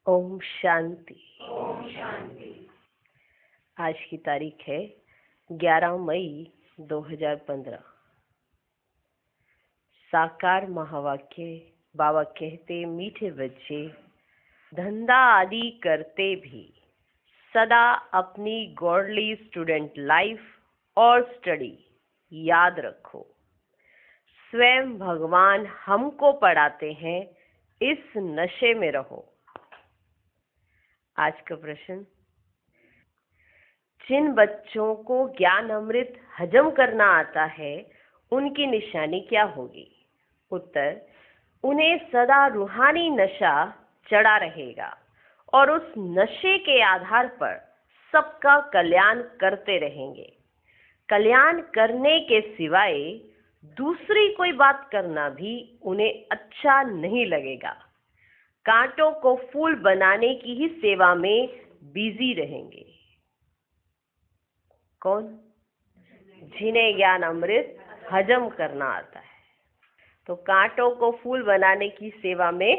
ओम शांति। ओम शांति। आज की तारीख है 11 मई 2015। साकार महावाक्य। बाबा कहते, मीठे बच्चे, धंधा आदि करते भी सदा अपनी गॉडली स्टूडेंट लाइफ और स्टडी याद रखो। स्वयं भगवान हमको पढ़ाते हैं, इस नशे में रहो। आज का प्रश्न, जिन बच्चों को ज्ञान अमृत हजम करना आता है उनकी निशानी क्या होगी? उत्तर, उन्हें सदा रूहानी नशा चढ़ा रहेगा और उस नशे के आधार पर सबका कल्याण करते रहेंगे। कल्याण करने के सिवाय दूसरी कोई बात करना भी उन्हें अच्छा नहीं लगेगा। कांटों को फूल बनाने की ही सेवा में बिजी रहेंगे। कौन? जिन्हें ज्ञान अमृत हजम करना आता है, तो कांटों को फूल बनाने की सेवा में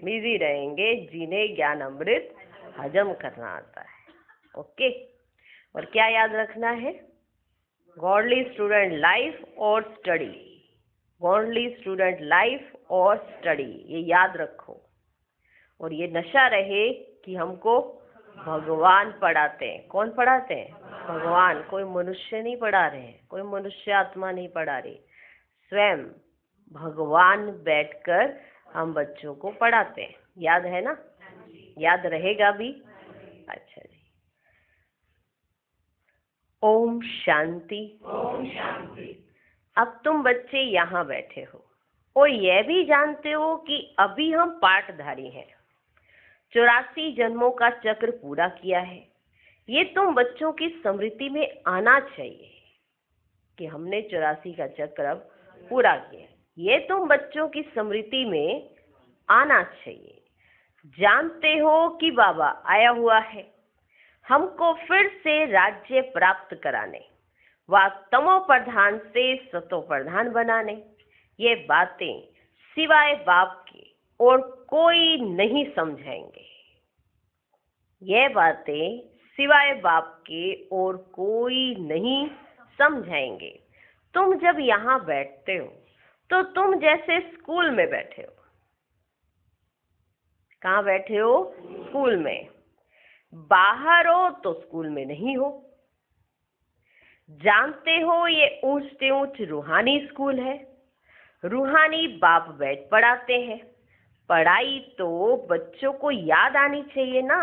बिजी रहेंगे, जिन्हें ज्ञान अमृत हजम करना आता है। ओके। और क्या याद रखना है? गॉडली स्टूडेंट लाइफ और स्टडी। गॉडली स्टूडेंट लाइफ और स्टडी, ये याद रखो। और ये नशा रहे कि हमको भगवान पढ़ाते हैं। कौन पढ़ाते हैं? भगवान। कोई मनुष्य नहीं पढ़ा रहे हैं, कोई मनुष्य आत्मा नहीं पढ़ा रही, स्वयं भगवान बैठकर हम बच्चों को पढ़ाते हैं। याद है ना? याद रहेगा भी? अच्छा जी। ओम शांति। ओम शांति। अब तुम बच्चे यहाँ बैठे हो और यह भी जानते हो कि अभी हम पाठधारी हैं। 84 जन्मों का चक्र पूरा किया है। ये तुम बच्चों की स्मृति में आना चाहिए कि हमने 84 का चक्र अब पूरा किया। ये तुम बच्चों की स्मृति में आना चाहिए। जानते हो कि बाबा आया हुआ है हमको फिर से राज्य प्राप्त कराने, व तमो प्रधान से सतो प्रधान बनाने। ये बातें सिवाय बाप के और कोई नहीं समझाएंगे। ये बातें सिवाय बाप के और कोई नहीं समझाएंगे। तुम जब यहाँ बैठते हो तो तुम जैसे स्कूल में बैठे हो। कहाँ बैठे हो? स्कूल में। बाहर हो तो स्कूल में नहीं हो। जानते हो ये ऊंच से ऊंच रूहानी स्कूल है। रूहानी बाप बैठ पढ़ाते हैं। पढ़ाई तो बच्चों को याद आनी चाहिए ना।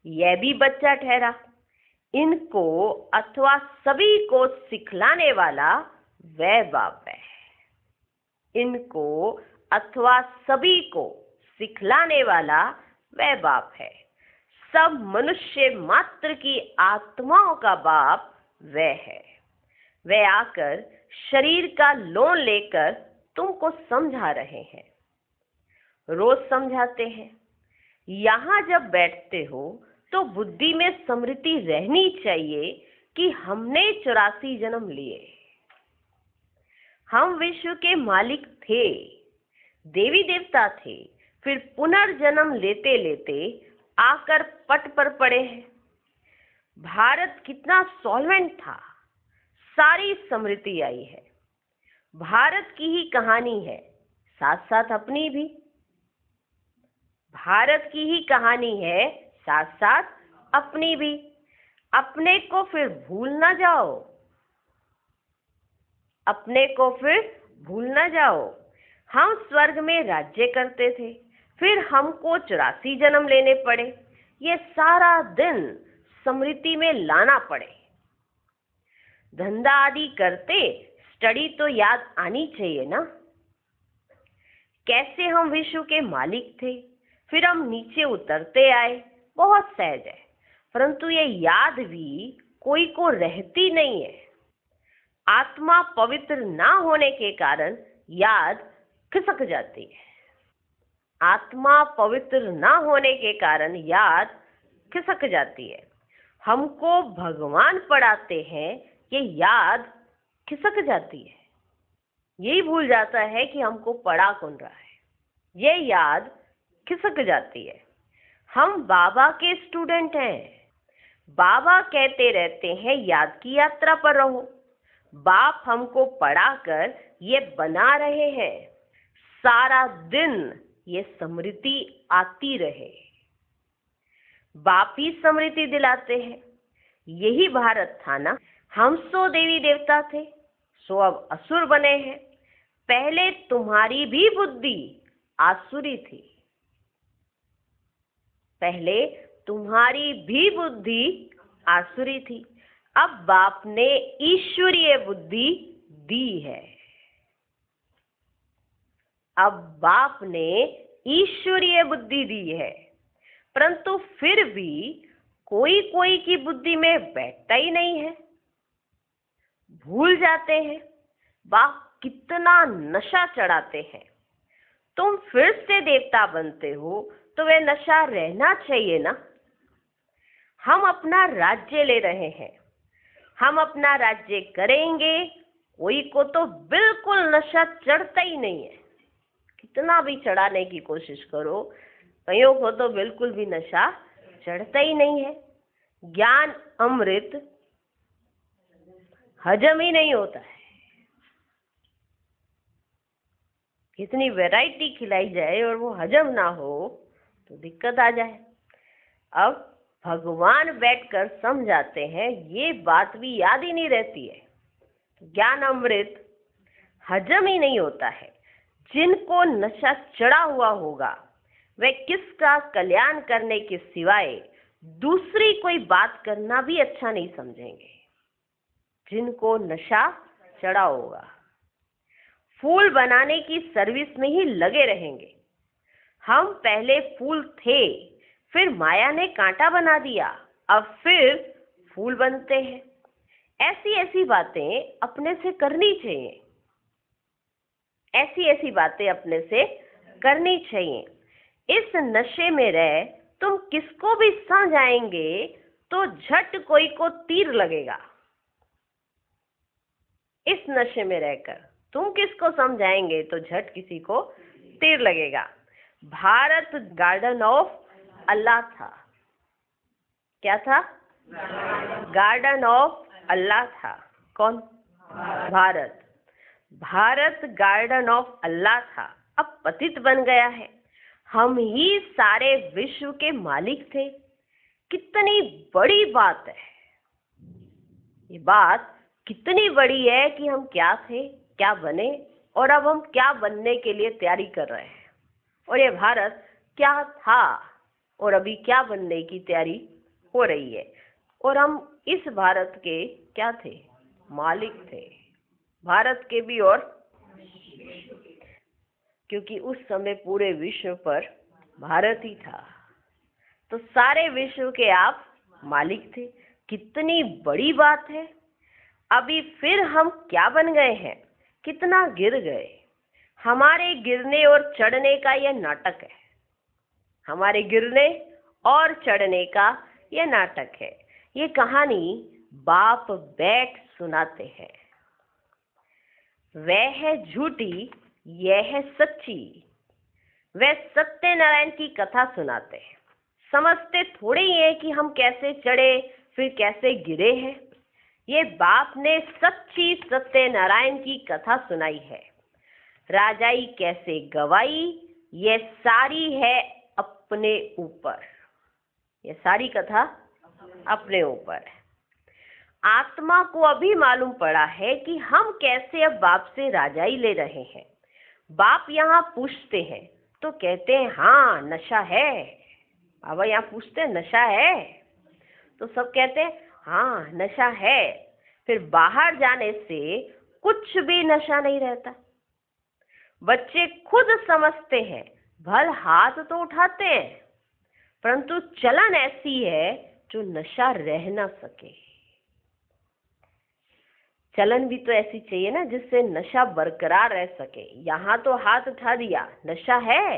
यह भी बच्चा ठहरा। इनको अथवा सभी को सिखलाने वाला वह बाप है। इनको अथवा सभी को सिखलाने वाला वह बाप है। सब मनुष्य मात्र की आत्माओं का बाप वह है। वह आकर शरीर का लोन लेकर तुमको समझा रहे हैं। रोज समझाते हैं। यहाँ जब बैठते हो तो बुद्धि में स्मृति रहनी चाहिए कि हमने 84 जन्म लिए। हम विश्व के मालिक थे, देवी देवता थे, फिर पुनर्जन्म लेते लेते आकर पट पर पड़े हैं। भारत कितना सॉल्वेंट था, सारी स्मृति आई है। भारत की ही कहानी है, साथ साथ अपनी भी। भारत की ही कहानी है, साथ साथ अपनी भी। अपने को फिर भूल ना जाओ। अपने को फिर भूल ना जाओ। हम स्वर्ग में राज्य करते थे, फिर हमको 84 जन्म लेने पड़े। ये सारा दिन स्मृति में लाना पड़े। धंधा आदि करते स्टडी तो याद आनी चाहिए ना। कैसे हम विश्व के मालिक थे, फिर हम नीचे उतरते आए, बहुत सहज है। परंतु ये याद भी कोई को रहती नहीं है। आत्मा पवित्र ना होने के कारण याद खिसक जाती है। आत्मा पवित्र ना होने के कारण याद खिसक जाती है। हमको भगवान पढ़ाते हैं, ये याद खिसक जाती है। यही भूल जाता है कि हमको पढ़ा कौन रहा है। ये याद खिसक जाती है। हम बाबा के स्टूडेंट हैं। बाबा कहते रहते हैं याद की यात्रा पर रहो। बाप हमको पढ़ाकर ये बना रहे हैं, सारा दिन ये स्मृति आती रहे। बाप ही स्मृति दिलाते हैं। यही भारत था ना। हम सो देवी देवता थे, सो अब असुर बने हैं। पहले तुम्हारी भी बुद्धि आसुरी थी। पहले तुम्हारी भी बुद्धि आसुरी थी। अब बाप ने ईश्वरीय बुद्धि दी है। अब बाप ने ईश्वरीय बुद्धि दी है, परंतु फिर भी कोई कोई की बुद्धि में बैठता ही नहीं है। भूल जाते हैं। बाप कितना नशा चढ़ाते हैं। तुम फिर से देवता बनते हो तो वह नशा रहना चाहिए ना। हम अपना राज्य ले रहे हैं, हम अपना राज्य करेंगे। कोई को तो बिल्कुल नशा चढ़ता ही नहीं है। कितना भी चढ़ाने की कोशिश करो, कईयों को तो बिल्कुल भी नशा चढ़ता ही नहीं है। ज्ञान अमृत हजम ही नहीं होता है। कितनी वैरायटी खिलाई जाए और वो हजम ना हो तो दिक्कत आ जाए। अब भगवान बैठकर समझाते हैं, ये बात भी याद ही नहीं रहती है। ज्ञान अमृत हजम ही नहीं होता है। जिनको नशा चढ़ा हुआ होगा वे किसका कल्याण करने के सिवाय दूसरी कोई बात करना भी अच्छा नहीं समझेंगे। जिनको नशा चढ़ा होगा फूल बनाने की सर्विस में ही लगे रहेंगे। हम पहले फूल थे, फिर माया ने कांटा बना दिया, अब फिर फूल बनते हैं। ऐसी ऐसी बातें अपने से करनी चाहिए। ऐसी ऐसी बातें अपने से करनी चाहिए। इस नशे में रह तुम किसको भी समझाएंगे तो झट कोई को तीर लगेगा। इस नशे में रहकर तुम किसको समझाएंगे तो झट किसी को तीर लगेगा। भारत गार्डन ऑफ अल्लाह था। क्या था? गार्डन ऑफ अल्लाह था। कौन? भारत। भारत गार्डन ऑफ अल्लाह था, अब पतित बन गया है। हम ही सारे विश्व के मालिक थे। कितनी बड़ी बात है ये। बात कितनी बड़ी है कि हम क्या थे, क्या बने और अब हम क्या बनने के लिए तैयारी कर रहे हैं। और ये भारत क्या था और अभी क्या बनने की तैयारी हो रही है। और हम इस भारत के क्या थे? मालिक थे। भारत के भी और क्योंकि उस समय पूरे विश्व पर भारत ही था, तो सारे विश्व के आप मालिक थे। कितनी बड़ी बात है। अभी फिर हम क्या बन गए हैं, कितना गिर गए। हमारे गिरने और चढ़ने का यह नाटक है। हमारे गिरने और चढ़ने का यह नाटक है। ये कहानी बाप बैठ सुनाते हैं। वह है झूठी, यह है सच्ची। वह सत्यनारायण की कथा सुनाते हैं। समझते थोड़े ही है कि हम कैसे चढ़े फिर कैसे गिरे हैं। ये बाप ने सच्ची सत्यनारायण की कथा सुनाई है। राजाई कैसे गवाई, ये सारी है अपने ऊपर। ये सारी कथा अपने ऊपर है। आत्मा को अभी मालूम पड़ा है कि हम कैसे अब बाप से राजाई ले रहे हैं। बाप यहाँ पूछते हैं तो कहते हैं हाँ नशा है। बाबा यहाँ पूछते हैं नशा है तो सब कहते हैं हाँ नशा है। फिर बाहर जाने से कुछ भी नशा नहीं रहता। बच्चे खुद समझते हैं, भल हाथ तो उठाते हैं, परंतु चलन ऐसी है जो नशा रह ना सके। चलन भी तो ऐसी चाहिए ना जिससे नशा बरकरार रह सके। यहाँ तो हाथ उठा दिया, नशा है।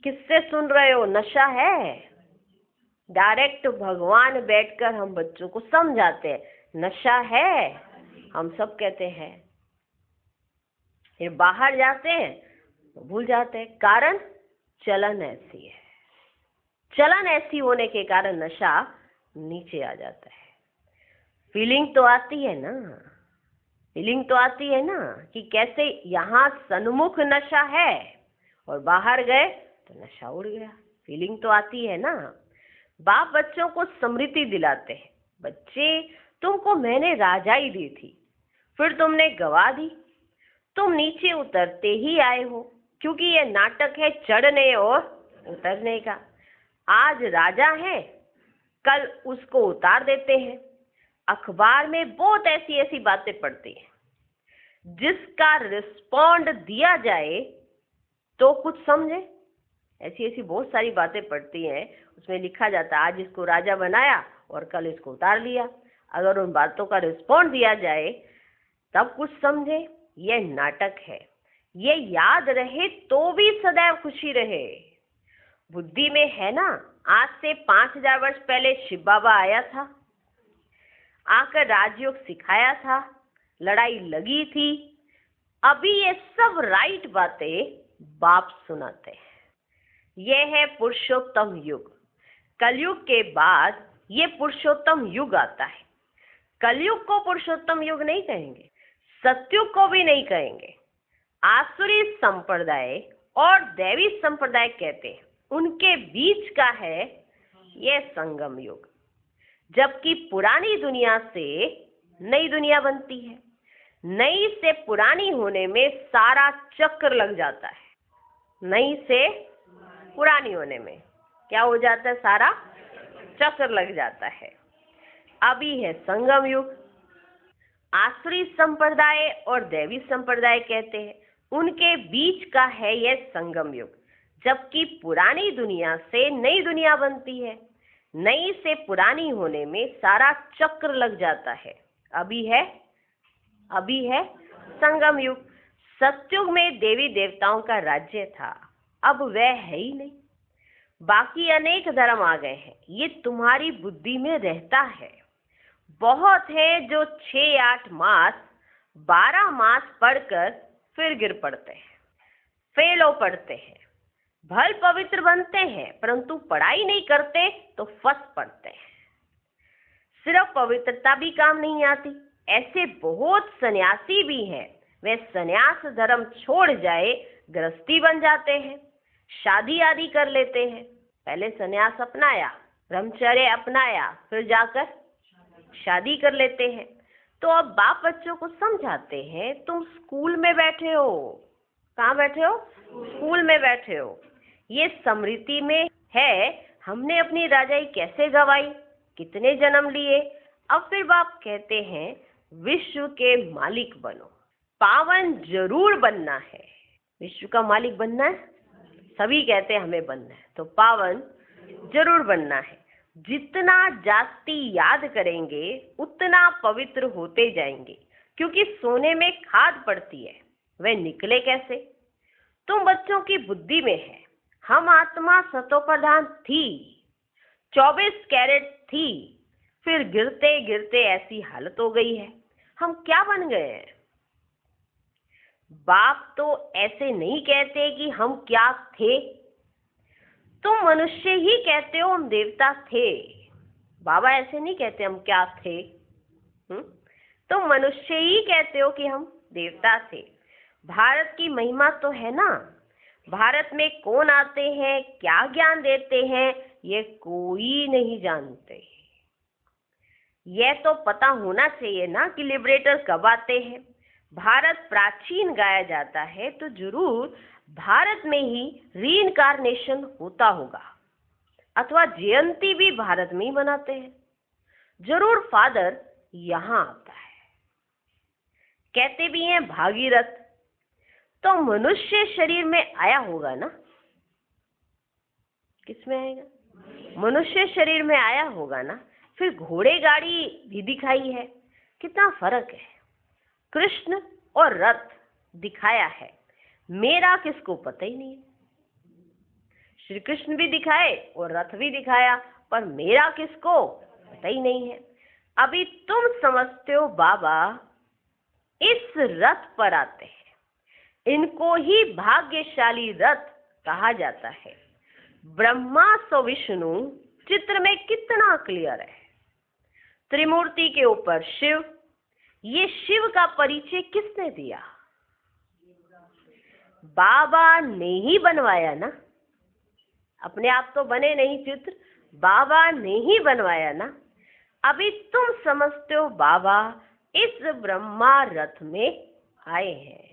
किससे सुन रहे हो? नशा है। डायरेक्ट भगवान बैठकर हम बच्चों को समझाते हैं नशा है। हम सब कहते हैं, फिर बाहर जाते हैं तो भूल जाते हैं। कारण चलन ऐसी है, चलन ऐसी होने के कारण नशा नीचे आ जाता है। फीलिंग तो आती है ना, फीलिंग तो आती है ना कि कैसे यहाँ सन्मुख नशा है और बाहर गए तो नशा उड़ गया। फीलिंग तो आती है ना। बाप बच्चों को स्मृति दिलाते हैं, बच्चे तुमको मैंने राजाई दी थी, फिर तुमने गवा दी, तुम नीचे उतरते ही आए हो, क्योंकि ये नाटक है चढ़ने और उतरने का। आज राजा है, कल उसको उतार देते हैं। अखबार में बहुत ऐसी ऐसी बातें पढ़ती हैं, जिसका रिस्पॉन्ड दिया जाए तो कुछ समझे। ऐसी ऐसी बहुत सारी बातें पढ़ती हैं, उसमें लिखा जाता है आज इसको राजा बनाया और कल इसको उतार लिया। अगर उन बातों का रिस्पॉन्ड दिया जाए तब कुछ समझे। ये नाटक है, ये याद रहे तो भी सदैव खुशी रहे। बुद्धि में है ना, आज से 5000 वर्ष पहले शिव बाबा आया था, आकर राजयोग सिखाया था, लड़ाई लगी थी। अभी ये सब राइट बातें बाप सुनाते हैं। यह है पुरुषोत्तम युग। कलयुग के बाद ये पुरुषोत्तम युग आता है। कलयुग को पुरुषोत्तम युग नहीं कहेंगे, सत्युग को भी नहीं कहेंगे। आसुरी संप्रदाय और दैवी संप्रदाय कहते हैं, उनके बीच का है ये संगम युग। जबकि पुरानी दुनिया से नई दुनिया बनती है, नई से पुरानी होने में सारा चक्र लग जाता है। नई से पुरानी होने में क्या हो जाता है, सारा चक्र लग जाता है। अभी है संगम युग। आसुरी संप्रदाय और दैवी संप्रदाय कहते हैं, उनके बीच का है यह संगम युग। जबकि पुरानी दुनिया से नई दुनिया बनती है, नई से पुरानी होने में सारा चक्र लग जाता है। अभी है संगम युग। सतयुग में देवी देवताओं का राज्य था, अब वह है ही नहीं। बाकी अनेक धर्म आ गए हैं, ये तुम्हारी बुद्धि में रहता है। बहुत है जो 6-8 मास 12 मास पढ़कर फिर गिर पड़ते हैं, फेलो पढ़ते हैं, भल पवित्र बनते हैं, परंतु पढ़ाई नहीं करते तो फंस पड़ते हैं। सिर्फ पवित्रता भी काम नहीं आती। ऐसे बहुत सन्यासी भी हैं, वे सन्यास धर्म छोड़ जाए गृहस्थी बन जाते हैं, शादी आदि कर लेते हैं। पहले सन्यास अपनाया, ब्रह्मचर्य अपनाया, फिर जाकर शादी कर लेते हैं। तो अब बाप बच्चों को समझाते हैं, तुम स्कूल में बैठे हो। कहाँ बैठे हो? स्कूल में बैठे हो। ये स्मृति में है, हमने अपनी राजाई कैसे गवाई, कितने जन्म लिए। अब फिर बाप कहते हैं विश्व के मालिक बनो, पावन जरूर बनना है। विश्व का मालिक बनना है, सभी कहते हैं हमें बनना है, तो पावन जरूर बनना है। जितना जास्ती याद करेंगे उतना पवित्र होते जाएंगे, क्योंकि सोने में खाद पड़ती है, वह निकले कैसे। तुम बच्चों की बुद्धि में है, हम आत्मा सतोप्रधान थी, 24 कैरेट थी, फिर गिरते गिरते ऐसी हालत हो गई है, हम क्या बन गए हैं। बाप तो ऐसे नहीं कहते कि हम क्या थे, तुम मनुष्य ही कहते हो हम देवता थे। बाबा ऐसे नहीं कहते हम क्या थे, तुम मनुष्य ही कहते हो कि हम देवता थे। भारत की महिमा तो है ना, भारत में कौन आते हैं, क्या ज्ञान देते हैं, ये कोई नहीं जानते। यह तो पता होना चाहिए ना कि लिबरेटर कब आते हैं। भारत प्राचीन गाया जाता है, तो जरूर भारत में ही रीइंकार्नेशन होता होगा, अथवा जयंती भी भारत में ही मनाते हैं। जरूर फादर यहाँ आता है। कहते भी हैं भागीरथ, तो मनुष्य शरीर में आया होगा ना। किसमें आएगा? मनुष्य शरीर में आया होगा ना। फिर घोड़े गाड़ी भी दिखाई है, कितना फर्क है। कृष्ण और रथ दिखाया है, मेरा किसको पता ही नहीं। श्री कृष्ण भी दिखाए और रथ भी दिखाया, पर मेरा किसको पता ही नहीं है। अभी तुम समझते हो बाबा इस रथ पर आते हैं, इनको ही भाग्यशाली रथ कहा जाता है। ब्रह्मा सो विष्णु चित्र में कितना क्लियर है। त्रिमूर्ति के ऊपर शिव, ये शिव का परिचय किसने दिया? बाबा ने ही बनवाया ना, अपने आप तो बने नहीं चित्र, बाबा ने ही बनवाया ना। अभी तुम समझते हो बाबा इस ब्रह्मा रथ में आए हैं।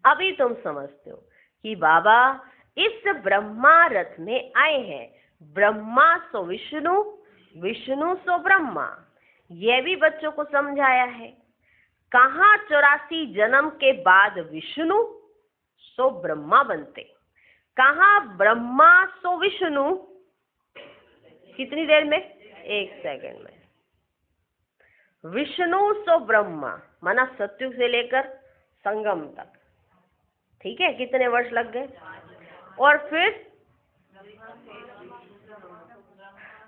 अभी तुम समझते हो कि बाबा इस ब्रह्मा रथ में आए हैं। ब्रह्मा सो विष्णु, विष्णु सो ब्रह्मा, यह भी बच्चों को समझाया है। कहाँ 84 जन्म के बाद विष्णु सो ब्रह्मा बनते, कहाँ ब्रह्मा सो विष्णु, कितनी देर में? 1 सेकंड में। विष्णु सो ब्रह्मा माना सत्युग से लेकर संगम तक, ठीक है, कितने वर्ष लग गए? और फिर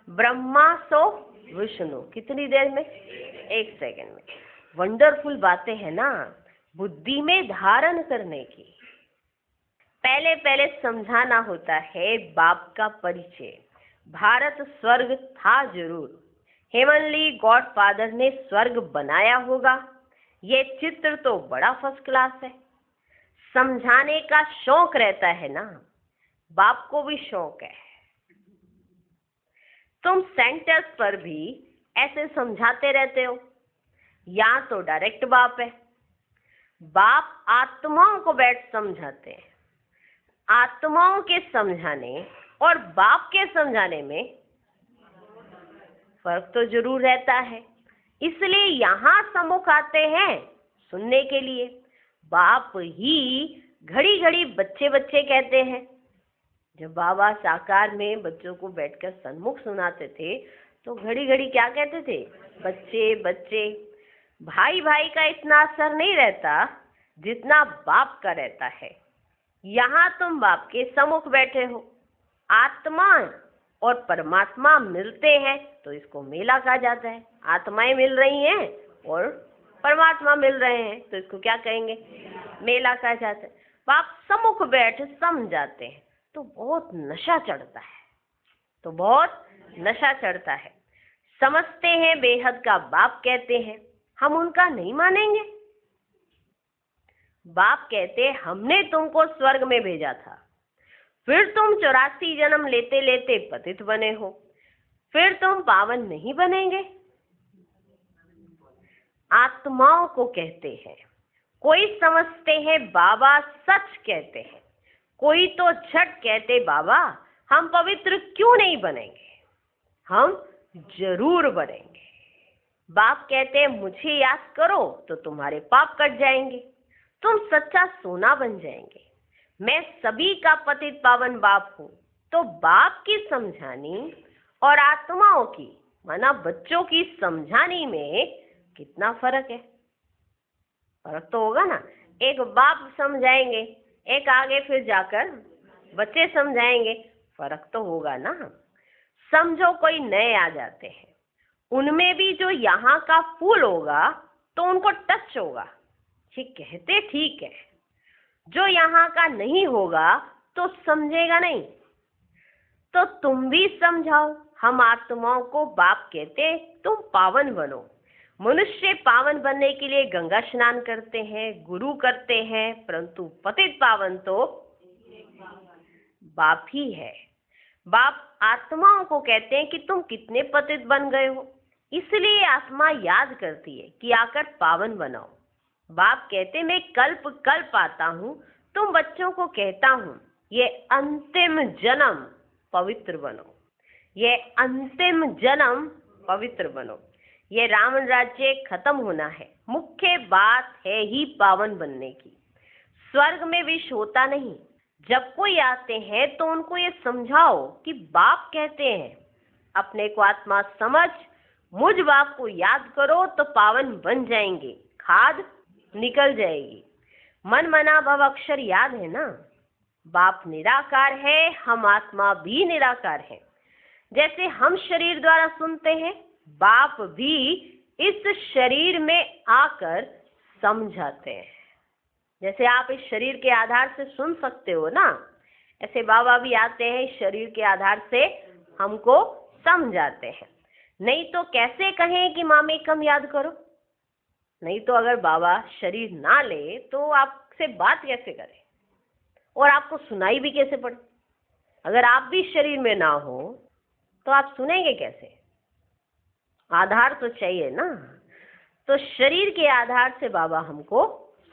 ब्रह्मा सो विष्णु, कितनी देर में? 1 सेकंड में। वंडरफुल बातें हैं ना बुद्धि में धारण करने की। पहले पहले समझाना होता है बाप का परिचय। भारत स्वर्ग था जरूर, हेवनली गॉड फादर ने स्वर्ग बनाया होगा। ये चित्र तो बड़ा फर्स्ट क्लास है। समझाने का शौक रहता है ना, बाप को भी शौक है। तुम सेंटर्स पर भी ऐसे समझाते रहते हो। यहाँ तो डायरेक्ट बाप है। बाप आत्माओं को बैठ समझाते हैं। आत्माओं के समझाने और बाप के समझाने में फर्क तो जरूर रहता है। इसलिए यहाँ सम्मुख आते हैं सुनने के लिए। बाप ही घड़ी घड़ी बच्चे बच्चे कहते हैं। जब बाबा साकार में बच्चों को बैठकर सन्मुख सुनाते थे तो घड़ी घड़ी क्या कहते थे? बच्चे बच्चे। भाई भाई का इतना असर नहीं रहता जितना बाप का रहता है। यहाँ तुम बाप के सम्मुख बैठे हो, आत्मा और परमात्मा मिलते हैं तो इसको मेला कहा जाता है। आत्माएं मिल रही हैं और परमात्मा मिल रहे हैं तो इसको क्या कहेंगे? मेला कहा जाता है। बाप सम्मुख बैठ समझाते हैं तो बहुत नशा चढ़ता है, तो बहुत नशा चढ़ता है। समझते हैं बेहद का बाप कहते हैं, हम उनका नहीं मानेंगे। बाप कहते हमने तुमको स्वर्ग में भेजा था, फिर तुम 84 जन्म लेते लेते पतित बने हो, फिर तुम पावन नहीं बनेंगे। आत्माओं को कहते हैं। कोई समझते हैं बाबा सच कहते हैं, कोई तो झट कहते बाबा हम पवित्र क्यों नहीं बनेंगे, हम जरूर बनेंगे। बाप कहते हैं मुझे याद करो तो तुम्हारे पाप कट जाएंगे, तुम सच्चा सोना बन जाएंगे। मैं सभी का पतित पावन बाप हूँ। तो बाप की समझानी और आत्माओं की माना बच्चों की समझानी में कितना फर्क है? फर्क तो होगा ना। एक बाप समझाएंगे, एक आगे फिर जाकर बच्चे समझाएंगे, फर्क तो होगा ना। समझो कोई नए आ जाते हैं, उनमें भी जो यहाँ का फूल होगा तो उनको टच होगा, ये कहते ठीक है। जो यहाँ का नहीं होगा तो समझेगा नहीं। तो तुम भी समझाओ। हम आत्माओं को बाप कहते तुम पावन बनो। मनुष्य पावन बनने के लिए गंगा स्नान करते हैं, गुरु करते हैं, परंतु पतित पावन तो बाप ही है। बाप आत्माओं को कहते हैं कि तुम कितने पतित बन गए हो, इसलिए आत्मा याद करती है कि आकर पावन बनाओ। बाप कहते मैं कल्प कल्प आता हूँ, तुम बच्चों को कहता हूँ ये अंतिम जन्म पवित्र बनो, ये अंतिम जन्म पवित्र बनो। ये रावण राज्य खत्म होना है, मुख्य बात है ही पावन बनने की। स्वर्ग में विष होता नहीं। जब कोई आते हैं तो उनको ये समझाओ कि बाप कहते हैं अपने को आत्मा समझ, मुझ बाप को याद करो तो पावन बन जाएंगे, खाद निकल जाएगी। मन मना भव अक्षर याद है ना। बाप निराकार है, हम आत्मा भी निराकार है। जैसे हम शरीर द्वारा सुनते हैं, बाप भी इस शरीर में आकर समझाते हैं। जैसे आप इस शरीर के आधार से सुन सकते हो ना, ऐसे बाबा भी आते हैं इस शरीर के आधार से हमको समझाते हैं। नहीं तो कैसे कहें कि मामेकम याद करो? नहीं तो अगर बाबा शरीर ना ले तो आपसे बात कैसे करें और आपको सुनाई भी कैसे पड़े? अगर आप भी शरीर में ना हो तो आप सुनेंगे कैसे? आधार तो चाहिए ना। तो शरीर के आधार से बाबा हमको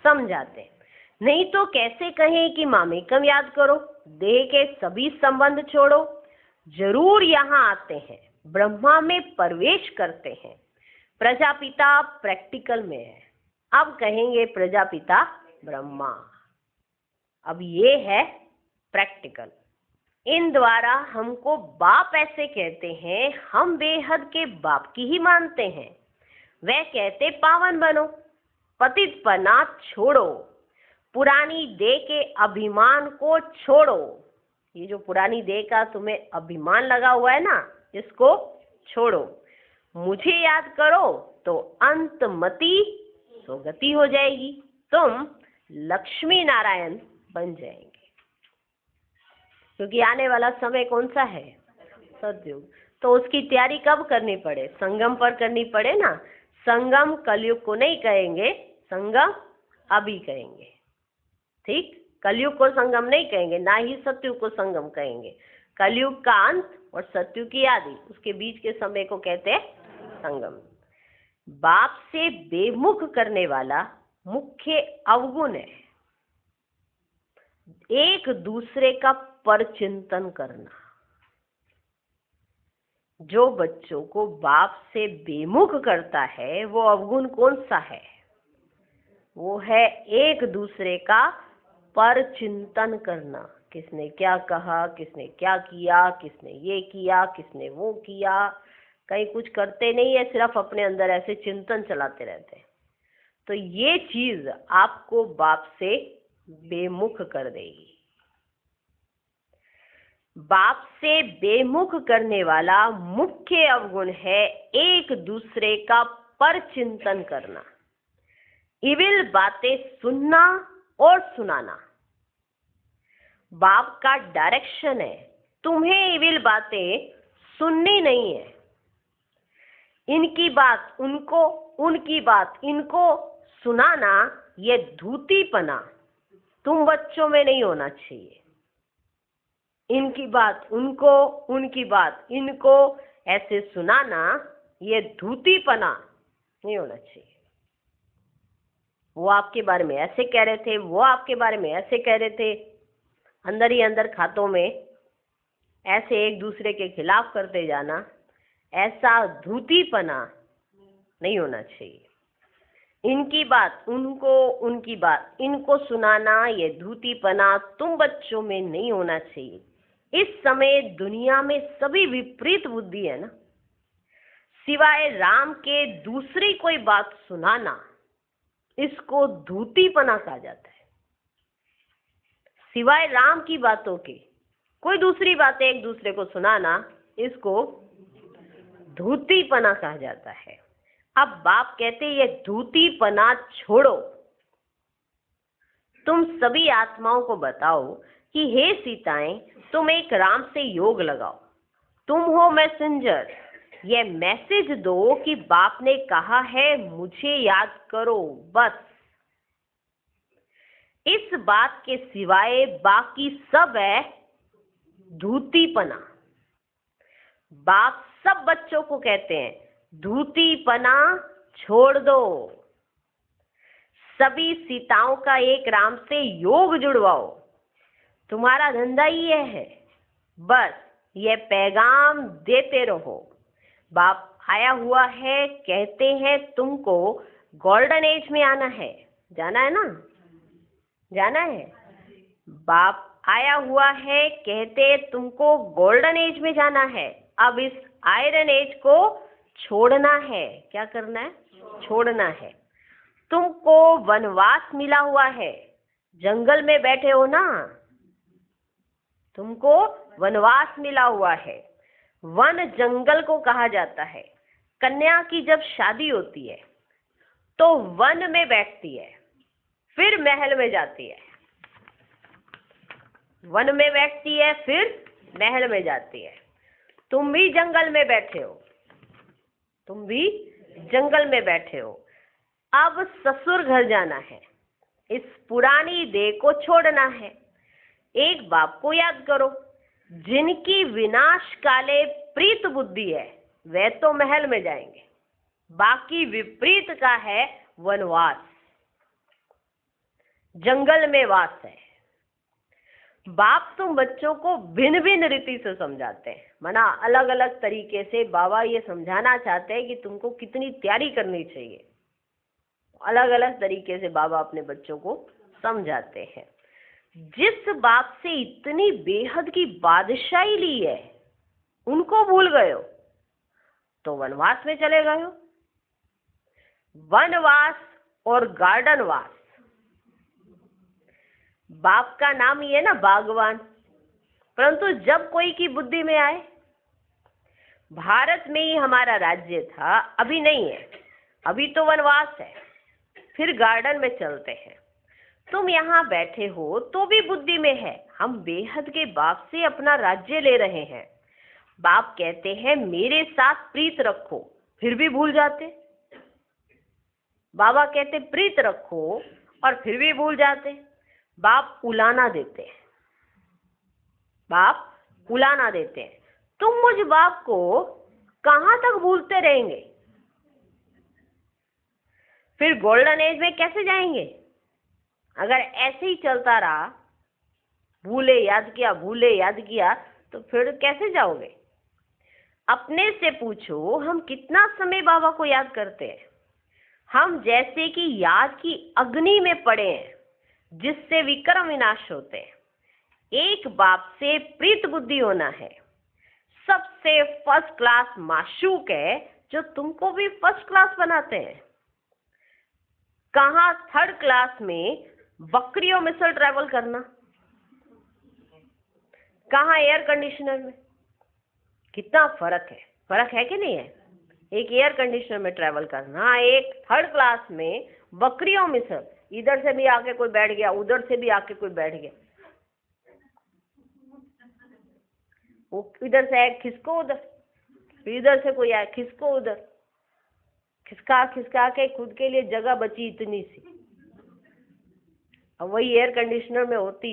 समझाते हैं। नहीं तो कैसे कहें कि मामेकम याद करो, देह के सभी संबंध छोड़ो, जरूर यहाँ आते हैं, ब्रह्मा में प्रवेश करते हैं। प्रजापिता प्रैक्टिकल में है, अब कहेंगे प्रजापिता ब्रह्मा। अब ये है प्रैक्टिकल। इन द्वारा हमको बाप ऐसे कहते हैं, हम बेहद के बाप की ही मानते हैं। वह कहते पावन बनो, पतितपना छोड़ो, पुरानी देह के अभिमान को छोड़ो। ये जो पुरानी देह का तुम्हें अभिमान लगा हुआ है ना, इसको छोड़ो। मुझे याद करो तो अंतमति सुगति हो जाएगी, तुम लक्ष्मी नारायण बन जाएंगे। क्योंकि आने वाला समय कौन सा है? सतयुग। तो उसकी तैयारी कब करनी पड़े? संगम पर करनी पड़े ना। संगम कलयुग को नहीं कहेंगे, संगम अभी कहेंगे। ठीक, कलयुग को संगम नहीं कहेंगे, ना ही सतयुग को संगम कहेंगे। कलयुग का अंत और सतयुग की आदि, उसके बीच के समय को कहते हैं संगम। बाप से बेमुख करने वाला मुख्य अवगुण है एक दूसरे का परचिंतन करना। जो बच्चों को बाप से बेमुख करता है वो अवगुण कौन सा है? वो है एक दूसरे का परचिंतन करना। किसने क्या कहा, किसने क्या किया, किसने ये किया, किसने वो किया। कहीं कुछ करते नहीं है, सिर्फ अपने अंदर ऐसे चिंतन चलाते रहते हैं। तो ये चीज आपको बाप से बेमुख कर देगी। बाप से बेमुख करने वाला मुख्य अवगुण है एक दूसरे का परचिंतन करना, इविल बातें सुनना और सुनाना। बाप का डायरेक्शन है, तुम्हें इविल बातें सुननी नहीं है। इनकी बात उनको, उनकी बात इनको सुनाना, ये धूतीपना तुम बच्चों में नहीं होना चाहिए। इनकी बात उनको, उनकी बात इनको ऐसे सुनाना, ये धूतीपना नहीं होना चाहिए। वो आपके बारे में ऐसे कह रहे थे, वो आपके बारे में ऐसे कह रहे थे, अंदर ही अंदर खातों में ऐसे एक दूसरे के खिलाफ करते जाना, ऐसा धूतीपना नहीं होना चाहिए। इनकी बात उनको, उनकी बात इनको सुनाना, ये धूतीपना तुम बच्चों में नहीं होना चाहिए। इस समय दुनिया में सभी विपरीत बुद्धि है ना। सिवाय राम के दूसरी कोई बात सुनाना, इसको धूतीपना कहा जाता है। सिवाय राम की बातों के कोई दूसरी बातें एक दूसरे को सुनाना, इसको धूतीपना कहा जाता है। अब बाप कहते ये धूतीपना छोड़ो। तुम सभी आत्माओं को बताओ कि हे सीताएं, तुम एक राम से योग लगाओ, तुम हो मैसेंजर। ये मैसेज दो कि बाप ने कहा है मुझे याद करो, बस। इस बात के सिवाय बाकी सब है धूतीपना। बाप सब बच्चों को कहते हैं धूतीपना छोड़ दो। सभी सीताओं का एक राम से योग जुड़वाओ। तुम्हारा धंधा ही यह है, बस ये पैगाम देते रहो। बाप आया हुआ है, कहते हैं तुमको गोल्डन एज में आना है, जाना है ना, जाना है। बाप आया हुआ है, कहते तुमको गोल्डन एज में जाना है। अब इस आयरन एज को छोड़ना है। क्या करना है? छोड़ना है। तुमको वनवास मिला हुआ है, जंगल में बैठे हो ना, तुमको वनवास मिला हुआ है। वन जंगल को कहा जाता है। कन्या की जब शादी होती है तो वन में बैठती है, फिर महल में जाती है, वन में बैठती है, फिर महल में जाती है। तुम भी जंगल में बैठे हो, तुम भी जंगल में बैठे हो। अब ससुर घर जाना है, इस पुरानी देह को छोड़ना है। एक बाप को याद करो, जिनकी विनाश काले प्रीत बुद्धि है, वे तो महल में जाएंगे, बाकी विपरीत का है वनवास, जंगल में वास है। बाप तुम बच्चों को भिन्न भिन्न रीति से समझाते हैं, माना अलग अलग तरीके से बाबा ये समझाना चाहते हैं कि तुमको कितनी तैयारी करनी चाहिए। अलग अलग तरीके से बाबा अपने बच्चों को समझाते हैं। जिस बाप से इतनी बेहद की बादशाही ली है, उनको भूल गए हो तो वनवास में चले गए हो। वनवास और गार्डन वास, बाप का नाम ही है ना बागवान, परंतु जब कोई की बुद्धि में आए, भारत में ही हमारा राज्य था, अभी नहीं है, अभी तो वनवास है, फिर गार्डन में चलते हैं। तुम यहाँ बैठे हो तो भी बुद्धि में है, हम बेहद के बाप से अपना राज्य ले रहे हैं। बाप कहते हैं मेरे साथ प्रीत रखो, फिर भी भूल जाते। बाबा कहते प्रीत रखो और फिर भी भूल जाते। बाप उलाना देते हैं, बाप उलाना देते हैं। तुम मुझ बाप को कहां तक भूलते रहेंगे? फिर गोल्डन एज में कैसे जाएंगे? अगर ऐसे ही चलता रहा, भूले याद किया, भूले याद किया, तो फिर कैसे जाओगे? अपने से पूछो, हम कितना समय बाबा को याद करते हैं? हम जैसे कि याद की अग्नि में पड़े हैं, जिससे विक्रम विनाश होते हैं। एक बाप से प्रीत बुद्धि होना है। सबसे फर्स्ट क्लास माशूक है जो तुमको भी फर्स्ट क्लास बनाते हैं। कहाँ थर्ड क्लास में बकरियों में से ट्रैवल करना, कहाँ एयर कंडीशनर में। कितना फर्क है कि नहीं है? एक एयर कंडीशनर में ट्रैवल करना, एक थर्ड क्लास में बकरियों में से, इधर से भी आके कोई बैठ गया, उधर से भी आके कोई बैठ गया, वो इधर से आए खिसको उधर, इधर से कोई आए खिसको उधर, खिसका खिसका के खुद के लिए जगह बची इतनी सी। अब वही एयर कंडीशनर में होती,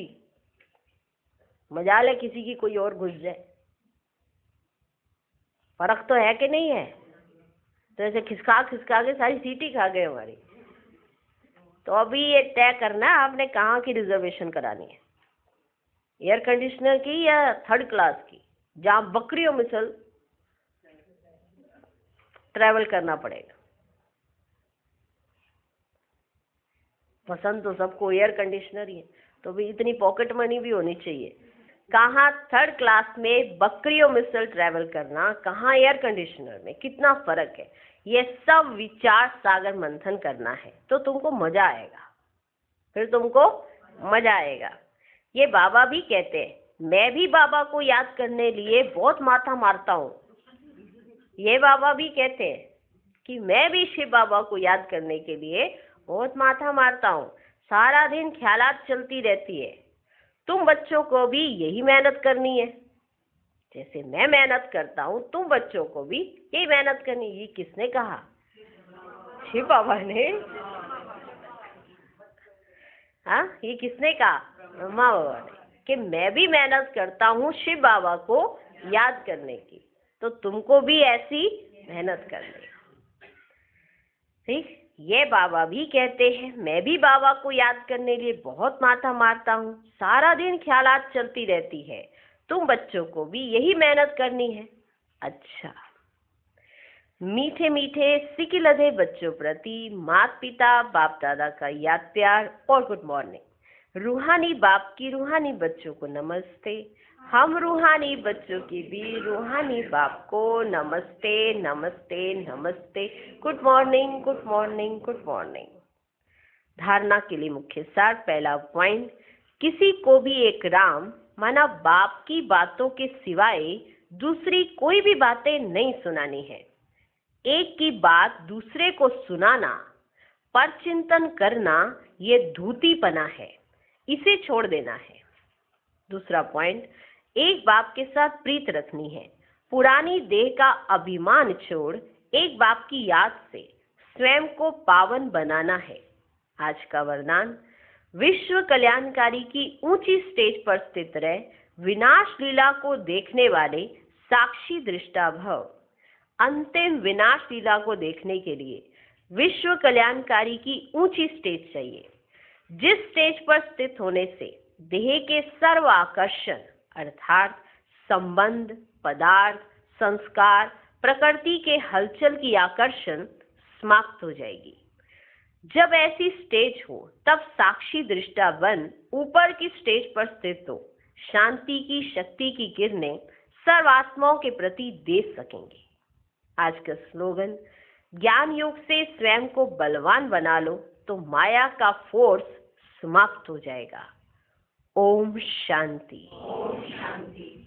मजाल है किसी की कोई और घुस जाए। फर्क तो है कि नहीं है? तो ऐसे खिसका खिसका के सारी सीट ही खा गए हमारी। तो अभी ये तय करना है आपने कहाँ की रिजर्वेशन करानी है, एयर कंडीशनर की या थर्ड क्लास की, जहाँ बकरियों में चल ट्रैवल करना पड़ेगा। पसंद तो सबको एयर कंडीशनर ही है, तो भी इतनी पॉकेट मनी भी होनी चाहिए। कहाँ थर्ड क्लास में बकरियों में से ट्रैवल करना, कहाँ एयर कंडीशनर में, कितना फर्क है, ये सब विचार सागर मंथन करना है तो तुमको मजा आएगा, फिर तुमको मजा आएगा। ये बाबा भी कहते हैं, मैं भी बाबा को याद करने लिए बहुत माथा मारता हूँ। ये बाबा भी कहते हैं कि मैं भी शिव बाबा को याद करने के लिए बहुत माथा मारता हूँ, सारा दिन ख्यालात चलती रहती है। तुम बच्चों को भी यही मेहनत करनी है, जैसे मैं मेहनत करता हूँ, तुम बच्चों को भी यही मेहनत करनी। ये किसने कहा? शिव बाबा ने। हाँ, ये किसने कहा? ब्रह्मा बाबा ने, कि मैं भी मेहनत करता हूँ शिव बाबा को याद करने की, तो तुमको भी ऐसी मेहनत करनी। ठीक, ये बाबा भी कहते हैं, मैं भी बाबा को याद करने लिए बहुत माथा मारता हूँ, सारा दिन ख्यालात चलती रहती है। तुम बच्चों को भी यही मेहनत करनी है। अच्छा, मीठे मीठे सिकी लधे बच्चों प्रति माता पिता बाप दादा का याद प्यार और गुड मॉर्निंग। रूहानी बाप की रूहानी बच्चों को नमस्ते। हम रूहानी बच्चों की भी रूहानी बाप को नमस्ते नमस्ते नमस्ते। Good morning good morning good morning. धारणा के लिए मुख्य सार। पहला पॉइंट, किसी को भी एक राम माना बाप की बातों के सिवाय दूसरी कोई भी बातें नहीं सुनानी है। एक की बात दूसरे को सुनाना, पर चिंतन करना, ये धूतीपना है, इसे छोड़ देना है। दूसरा पॉइंट, एक बाप के साथ प्रीत रखनी है। पुरानी देह का अभिमान छोड़ एक बाप की याद से स्वयं को पावन बनाना है। आज का वरदान, विश्व कल्याणकारी की ऊंची स्टेज पर स्थित रह विनाश लीला को देखने वाले साक्षी दृष्टा भव। अंतिम विनाश लीला को देखने के लिए विश्व कल्याणकारी की ऊंची स्टेज चाहिए, जिस स्टेज पर स्थित होने से देह के सर्व आकर्षण अर्थात संबंध, पदार्थ, संस्कार, प्रकृति के हलचल की आकर्षण समाप्त हो जाएगी। जब ऐसी स्टेज हो तब साक्षी दृष्टा बन ऊपर की स्टेज पर स्थित हो शांति की शक्ति की किरणें सर्व आत्माओं के प्रति दे सकेंगे। आज का स्लोगन, ज्ञान योग से स्वयं को बलवान बना लो तो माया का फोर्स समाप्त हो जाएगा। ओम शांति। ओम शांति।